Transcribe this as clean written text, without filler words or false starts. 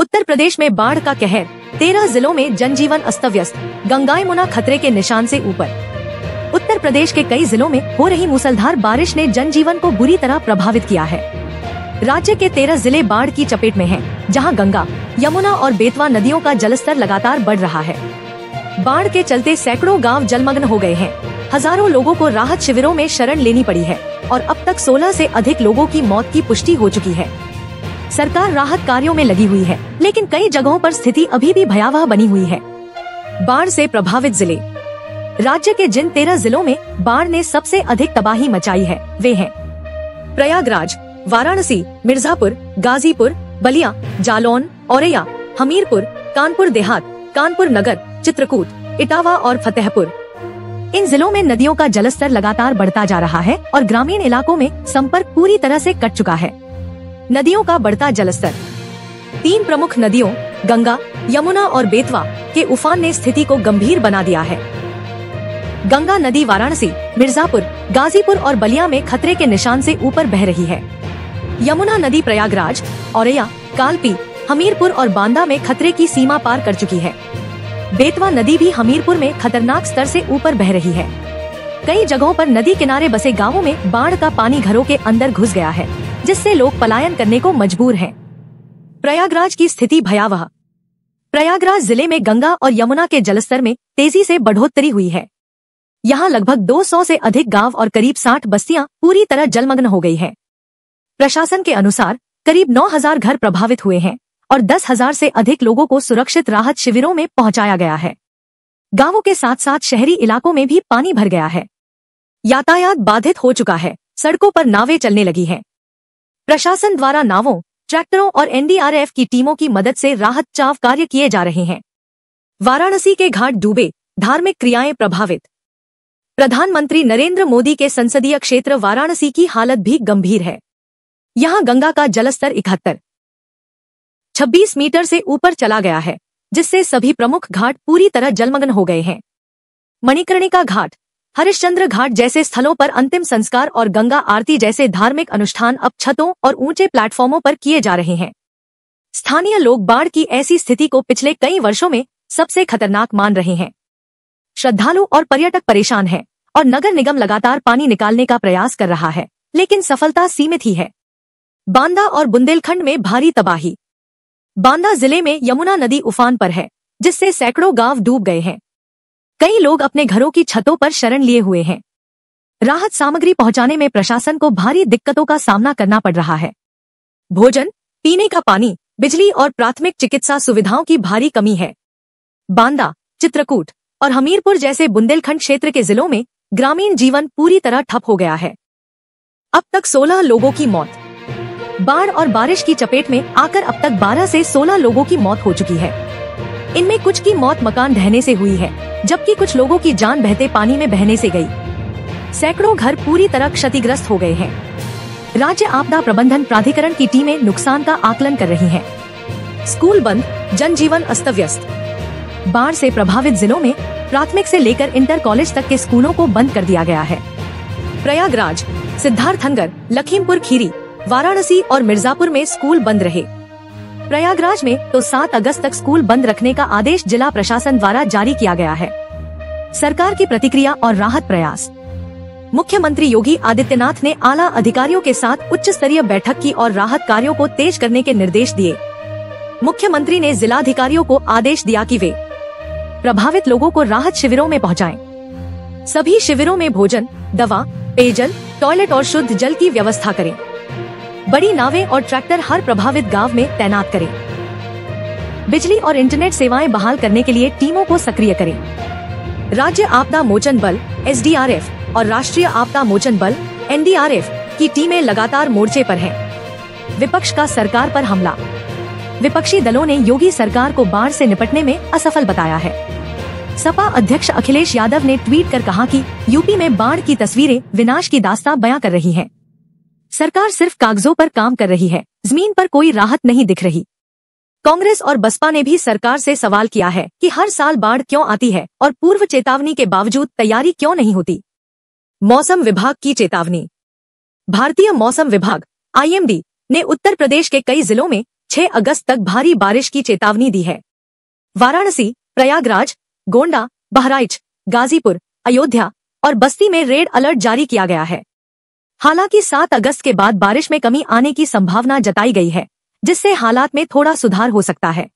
उत्तर प्रदेश में बाढ़ का कहर, 13 जिलों में जनजीवन अस्त व्यस्त, गंगा यमुना खतरे के निशान से ऊपर। उत्तर प्रदेश के कई जिलों में हो रही मूसलाधार बारिश ने जनजीवन को बुरी तरह प्रभावित किया है। राज्य के 13 जिले बाढ़ की चपेट में हैं, जहां गंगा, यमुना और बेतवा नदियों का जलस्तर लगातार बढ़ रहा है। बाढ़ के चलते सैकड़ों गांव जलमग्न हो गए हैं। हजारों लोगों को राहत शिविरों में शरण लेनी पड़ी है और अब तक 16 से अधिक लोगों की मौत की पुष्टि हो चुकी है। सरकार राहत कार्यों में लगी हुई है, लेकिन कई जगहों पर स्थिति अभी भी भयावह बनी हुई है। बाढ़ से प्रभावित जिले। राज्य के जिन 13 जिलों में बाढ़ ने सबसे अधिक तबाही मचाई है, वे हैं प्रयागराज, वाराणसी, मिर्जापुर, गाजीपुर, बलिया, जालौन, औरैया, हमीरपुर, कानपुर देहात, कानपुर नगर, चित्रकूट, इटावा और फतेहपुर। इन जिलों में नदियों का जलस्तर लगातार बढ़ता जा रहा है और ग्रामीण इलाकों में संपर्क पूरी तरह से कट चुका है। नदियों का बढ़ता जलस्तर। 3 प्रमुख नदियों गंगा, यमुना और बेतवा के उफान ने स्थिति को गंभीर बना दिया है। गंगा नदी वाराणसी, मिर्जापुर, गाजीपुर और बलिया में खतरे के निशान से ऊपर बह रही है। यमुना नदी प्रयागराज, औरैया, कालपी, हमीरपुर और बांदा में खतरे की सीमा पार कर चुकी है। बेतवा नदी भी हमीरपुर में खतरनाक स्तर से ऊपर बह रही है। कई जगहों पर नदी किनारे बसे गांवों में बाढ़ का पानी घरों के अंदर घुस गया है, जिससे लोग पलायन करने को मजबूर हैं। प्रयागराज की स्थिति भयावह। प्रयागराज जिले में गंगा और यमुना के जलस्तर में तेजी से बढ़ोतरी हुई है। यहाँ लगभग 200 से अधिक गांव और करीब 60 बस्तियां पूरी तरह जलमग्न हो गई हैं। प्रशासन के अनुसार करीब 9000 घर प्रभावित हुए हैं और 10,000 से अधिक लोगों को सुरक्षित राहत शिविरों में पहुंचाया गया है। गांवों के साथ साथ शहरी इलाकों में भी पानी भर गया है। यातायात बाधित हो चुका है, सड़कों पर नावें चलने लगी हैं। प्रशासन द्वारा नावों, ट्रैक्टरों और एनडीआरएफ की टीमों की मदद से राहत बचाव कार्य किए जा रहे हैं। वाराणसी के घाट डूबे, धार्मिक क्रियाएं प्रभावित। प्रधानमंत्री नरेंद्र मोदी के संसदीय क्षेत्र वाराणसी की हालत भी गंभीर है। यहाँ गंगा का जलस्तर 26 मीटर से ऊपर चला गया है, जिससे सभी प्रमुख घाट पूरी तरह जलमग्न हो गए हैं। मणिकर्णिका घाट, हरिश्चंद्र घाट जैसे स्थलों पर अंतिम संस्कार और गंगा आरती जैसे धार्मिक अनुष्ठान अब छतों और ऊंचे प्लेटफॉर्मों पर किए जा रहे हैं। स्थानीय लोग बाढ़ की ऐसी स्थिति को पिछले कई वर्षों में सबसे खतरनाक मान रहे हैं। श्रद्धालु और पर्यटक परेशान हैं और नगर निगम लगातार पानी निकालने का प्रयास कर रहा है, लेकिन सफलता सीमित ही है। बांदा और बुंदेलखंड में भारी तबाही। बांदा जिले में यमुना नदी उफान पर है, जिससे सैकड़ों गांव डूब गए हैं। कई लोग अपने घरों की छतों पर शरण लिए हुए हैं। राहत सामग्री पहुंचाने में प्रशासन को भारी दिक्कतों का सामना करना पड़ रहा है। भोजन, पीने का पानी, बिजली और प्राथमिक चिकित्सा सुविधाओं की भारी कमी है। बांदा, चित्रकूट और हमीरपुर जैसे बुंदेलखंड क्षेत्र के जिलों में ग्रामीण जीवन पूरी तरह ठप हो गया है। अब तक 16 लोगों की मौत। बाढ़ और बारिश की चपेट में आकर अब तक 12 से 16 लोगों की मौत हो चुकी है। इनमें कुछ की मौत मकान ढहने से हुई है, जबकि कुछ लोगों की जान बहते पानी में बहने से गई। सैकड़ों घर पूरी तरह क्षतिग्रस्त हो गए हैं। राज्य आपदा प्रबंधन प्राधिकरण की टीमें नुकसान का आकलन कर रही हैं। स्कूल बंद, जनजीवन अस्त व्यस्त। बाढ़ से प्रभावित जिलों में प्राथमिक से लेकर इंटर कॉलेज तक के स्कूलों को बंद कर दिया गया है। प्रयागराज, सिद्धार्थनगर, लखीमपुर खीरी, वाराणसी और मिर्जापुर में स्कूल बंद रहे। प्रयागराज में तो 7 अगस्त तक स्कूल बंद रखने का आदेश जिला प्रशासन द्वारा जारी किया गया है। सरकार की प्रतिक्रिया और राहत प्रयास। मुख्यमंत्री योगी आदित्यनाथ ने आला अधिकारियों के साथ उच्च स्तरीय बैठक की और राहत कार्यों को तेज करने के निर्देश दिए। मुख्यमंत्री ने जिलाधिकारियों को आदेश दिया कि वे प्रभावित लोगों को राहत शिविरों में पहुंचाएं। सभी शिविरों में भोजन, दवा, पेयजल, टॉयलेट और शुद्ध जल की व्यवस्था करें। बड़ी नावें और ट्रैक्टर हर प्रभावित गांव में तैनात करें। बिजली और इंटरनेट सेवाएं बहाल करने के लिए टीमों को सक्रिय करें। राज्य आपदा मोचन बल (SDRF) और राष्ट्रीय आपदा मोचन बल (NDRF) की टीमें लगातार मोर्चे पर हैं। विपक्ष का सरकार पर हमला। विपक्षी दलों ने योगी सरकार को बाढ़ से निपटने में असफल बताया है। सपा अध्यक्ष अखिलेश यादव ने ट्वीट कर कहा कि यूपी में बाढ़ की तस्वीरें विनाश की दास्तां बयां कर रही हैं। सरकार सिर्फ कागजों पर काम कर रही है, जमीन पर कोई राहत नहीं दिख रही। कांग्रेस और बसपा ने भी सरकार से सवाल किया है कि हर साल बाढ़ क्यों आती है और पूर्व चेतावनी के बावजूद तैयारी क्यों नहीं होती। मौसम विभाग की चेतावनी। भारतीय मौसम विभाग (IMD) ने उत्तर प्रदेश के कई जिलों में 6 अगस्त तक भारी बारिश की चेतावनी दी है। वाराणसी, प्रयागराज, गोंडा, बहराइच, गाजीपुर, अयोध्या और बस्ती में रेड अलर्ट जारी किया गया है। हालांकि 7 अगस्त के बाद बारिश में कमी आने की संभावना जताई गई है, जिससे हालात में थोड़ा सुधार हो सकता है।